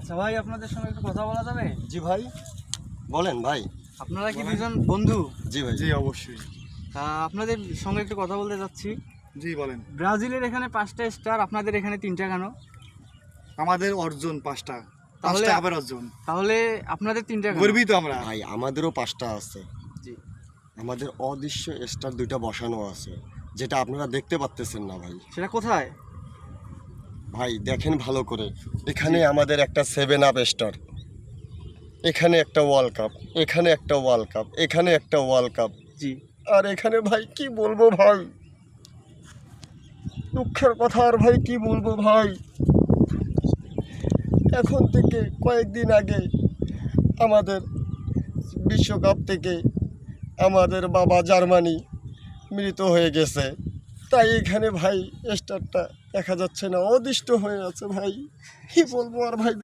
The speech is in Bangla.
আচ্ছা ভাই, আপনাদের সঙ্গে একটু কথা বলা যাবে? জি ভাই, বলেন ভাই। আপনারা কি দুজন বন্ধু? জি ভাই। জি অবশ্যই। আপনাদের সঙ্গে একটু কথা বলতে যাচ্ছি। জি বলেন। ব্রাজিলের এখানে 5টা স্টার, আপনাদের এখানে 3টা কেন? আমাদের অর্জন 5টা, তাহলে 5টা কাপের অর্জন। তাহলে আপনাদের 3টা কেন? গর্বিত আমরা। ভাই আমাদেরও 5টা আছে। জি। আমাদের অদৃশ্য স্টার 2টা বসানো আছে, যেটা আপনারা দেখতে পাচ্তেছেন না ভাই। সেটা কোথায়? ভাই দেখেন ভালো করে, এখানে আমাদের একটা 7 আপ স্টার, এখানে একটা ওয়ার্ল্ড কাপ, এখানে একটা ওয়ার্ল্ড কাপ, এখানে একটা ওয়ার্ল্ড কাপ, জি। আর এখানে ভাই কি বলবো ভাই, দুঃখের কথা। আর ভাই কি বলবো ভাই, এখন থেকে কয়েকদিন আগে আমাদের বিশ্বকাপ থেকে আমাদের বাবা জার্মানি মৃত হয়ে গেছে, তাই এখানে ভাই স্টারটা দেখা যাচ্ছে না, অদৃষ্ট হয়ে আছে ভাই। কি বলবো আর ভাই।